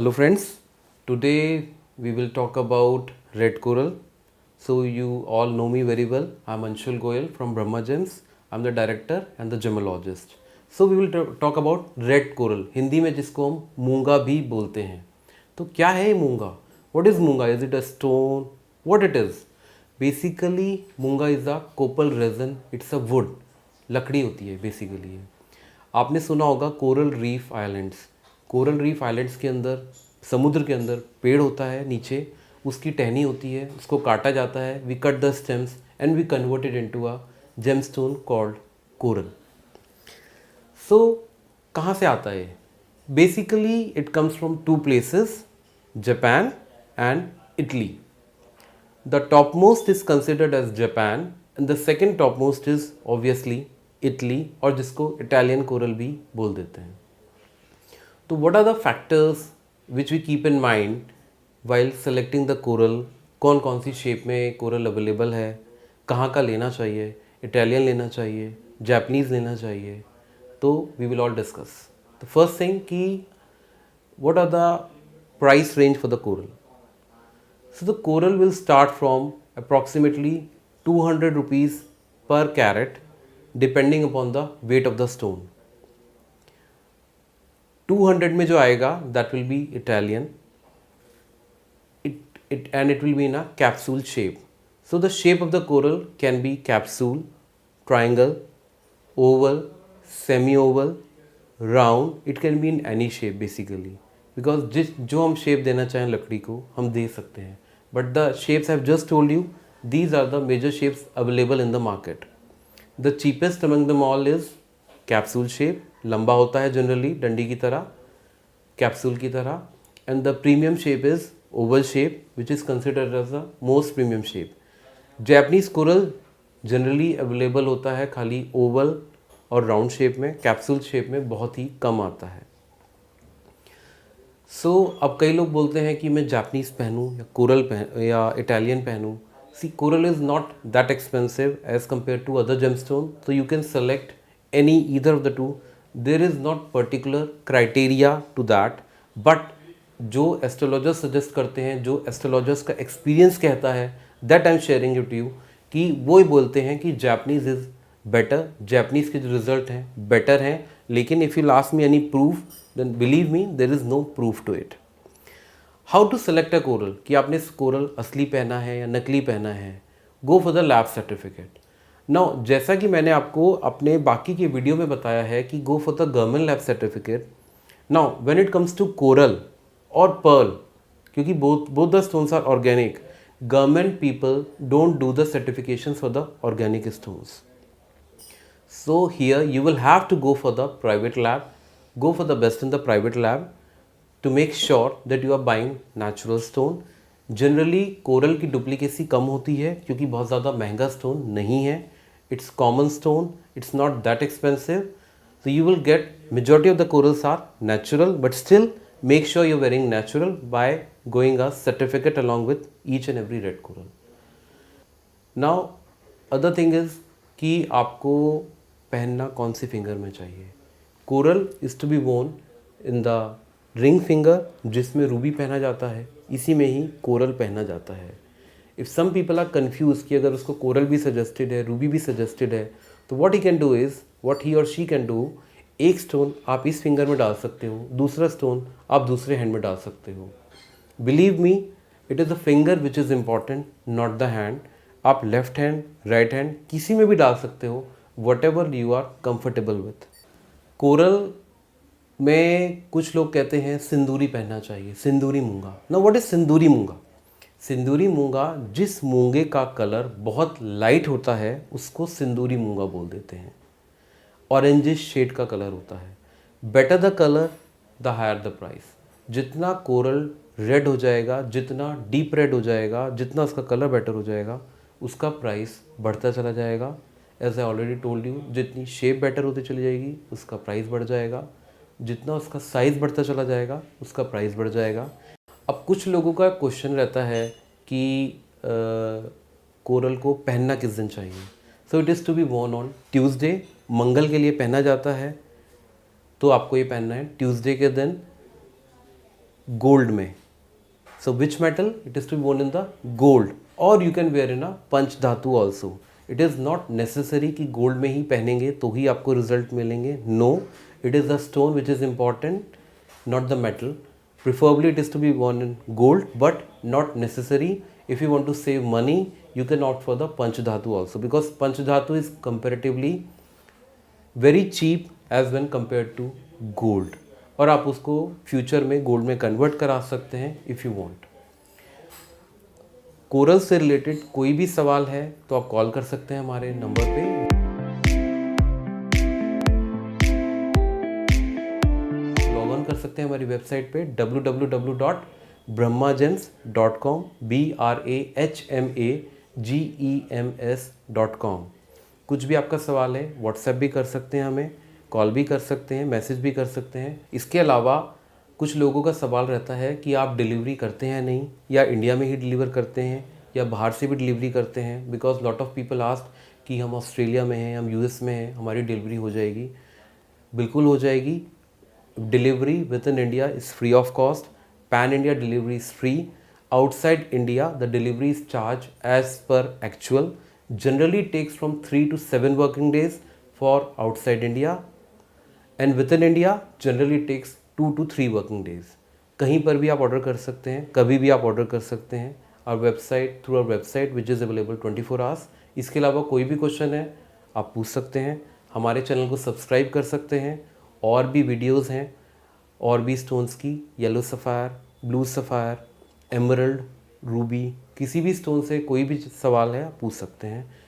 Hello friends, today we will talk about red coral. So you all know me very well. I'm Anshul Goyal from Brahma Gems. I'm the director and the gemologist. So we will talk about red coral. Hindi में जिसको हम मूंगा भी बोलते हैं. तो क्या है ये मूंगा? What is मूंगा? Is it a stone? What it is? Basically मूंगा is a copal resin. It's a wood. लकड़ी होती है बेसिकली. आपने सुना होगा coral reef islands. Coral reef islands के अंदर समुद्र के अंदर पेड़ होता है, नीचे उसकी टहनी होती है, उसको काटा जाता है. We cut the stems and we convert it into a gemstone called coral. So कहाँ से आता है? Basically it comes from two places, Japan and Italy. The top most is considered as Japan and the second top most is obviously Italy, और जिसको Italian coral भी बोल देते हैं. तो what are the factors which we keep in mind while selecting the coral? कौन कौन सी shape में कोरल अवेलेबल है, कहाँ का लेना चाहिए, इटालियन लेना चाहिए, जापानीज़ लेना चाहिए, तो we will all discuss. The first thing कि what are the price range for the coral. So the coral will start from approximately 200 rupees per carat depending upon the weight of the stone. 200 में जो आएगा that will be Italian. And it will be in a capsule shape. So the shape of the coral can be capsule, triangle, oval, semi-oval, round. It can be in any shape basically. Because जो हम shape देना चाहें लकड़ी को हम दे सकते हैं. But the shapes I have just told you, these are the major shapes available in the market. The cheapest among them all is capsule shape. लंबा होता है जनरली डंडी की तरह, कैप्सूल की तरह. And the premium shape is oval shape, which is considered as the most premium shape. Japanese coral generally available होता है खाली oval और round shape में, capsule shape में बहुत ही कम आता है. So अब कई लोग बोलते हैं कि मैं जापानीज़ पहनूँ या कोरल या इटालियन पहनूँ. See, coral is not that expensive as compared to other gemstone, so you can select either of the two. There is not particular criteria to that, but जो एस्ट्रोलॉजर्स सजेस्ट करते हैं, जो astrologers का experience कहता है, that I am sharing it you, कि वो ही बोलते हैं कि जापानीज़ इज़ बेटर. जापानीज़ के जो रिजल्ट हैं बेटर हैं. लेकिन if you last me any proof, then believe me there is no proof to it. How to select a coral, कि आपने कोरल असली पहना है या नकली पहना है. गो for the lab certificate. Now जैसा कि मैंने आपको अपने बाकी के वीडियो में बताया है कि go for the government lab certificate. Now when it comes to coral और पर्ल, क्योंकि both the stones are organic, government people don't do the certifications for the organic stones. So here you will have to go for the private lab, go for the best in the private lab to make sure that you are buying natural stone. Generally coral की duplicacy कम होती है क्योंकि बहुत ज़्यादा महंगा stone नहीं है. It's common stone, it's not that expensive, so you will get majority of the corals are natural, but still make sure you're wearing natural by going a certificate along with each and every red coral. Now other thing is कि आपको पहनना कौन सी finger में चाहिए. Coral is to B वोन in the ring finger, जिसमें Ruby पहना जाता है, इसी में ही कोरल पहना जाता है. If some people are confuse कि अगर उसको कोरल भी सजेस्टेड है, रूबी भी सजेस्टेड है, तो what he can do is, what he और शी कैन डू, एक स्टोन आप इस फिंगर में डाल सकते हो, दूसरा स्टोन आप दूसरे हैंड में डाल सकते हो. Believe me, it is the finger which is important, not the hand. आप लेफ्ट हैंड, राइट हैंड किसी में भी डाल सकते हो, whatever you are comfortable with. Coral में कुछ लोग कहते हैं सिंदूरी पहनना चाहिए, सिंदूरी मूंगा. ना व्हाट इज़ सिंदूरी मूंगा? सिंदूरी मूंगा, जिस मूंगे का कलर बहुत लाइट होता है उसको सिंदूरी मूंगा बोल देते हैं. ऑरेंजिश शेड का कलर होता है. Better the colour the higher the price. जितना कोरल रेड हो जाएगा, जितना डीप रेड हो जाएगा, जितना उसका कलर बेटर हो जाएगा, उसका प्राइस बढ़ता चला जाएगा. As I already told you, जितनी शेप बेटर होती चली जाएगी उसका प्राइस बढ़ जाएगा. जितना उसका साइज़ बढ़ता चला जाएगा उसका प्राइस बढ़ जाएगा. अब कुछ लोगों का क्वेश्चन रहता है कि कोरल को पहनना किस दिन चाहिए. So it is to be worn on Tuesday. मंगल के लिए पहना जाता है, तो आपको ये पहनना है ट्यूसडे के दिन. गोल्ड में. So which metal? It is to be worn in the gold, or you can wear in a पंच धातु also. It is not necessary कि गोल्ड में ही पहनेंगे तो ही आपको रिजल्ट मिलेंगे. No, it is the stone which is important, not the metal. Preferably it is to be worn in gold, but not necessary. If you want to save money, you can opt for the पंच धातु also, because पंच धातु is comparatively very cheap as when compared to gold. और आप उसको future में gold में convert करा सकते हैं इफ़ यू वांट. कोरल से रिलेटेड कोई भी सवाल है तो आप कॉल कर सकते हैं हमारे नंबर पे. लॉग ऑन कर सकते हैं हमारी वेबसाइट पे www.brahmagems.com BRAHMAGEMS.com. कुछ भी आपका सवाल है व्हाट्सएप भी कर सकते हैं, हमें कॉल भी कर सकते हैं, मैसेज भी कर सकते हैं. इसके अलावा कुछ लोगों का सवाल रहता है कि आप डिलीवरी करते हैं नहीं, या इंडिया में ही डिलीवर करते हैं या बाहर से भी डिलीवरी करते हैं. Because lot of people ask कि हम ऑस्ट्रेलिया में हैं, हम यूएस में हैं, हमारी डिलीवरी हो जाएगी. बिल्कुल हो जाएगी. Delivery within India is free of cost. Pan India delivery is free. Outside India the delivery is charge as per actual. Generally takes from 3 to 7 working days for outside India, and within India generally takes 2 to 3 working days. कहीं पर भी आप order कर सकते हैं, कभी भी आप ऑर्डर कर सकते हैं. और website through our website which is available 24 hours. इसके अलावा कोई भी क्वेश्चन है आप पूछ सकते हैं. हमारे चैनल को सब्सक्राइब कर सकते हैं. और भी वीडियोज़ हैं और भी स्टोन्स की, yellow sapphire, blue sapphire, emerald, Ruby, किसी भी स्टोन से कोई भी सवाल है आप पूछ सकते हैं.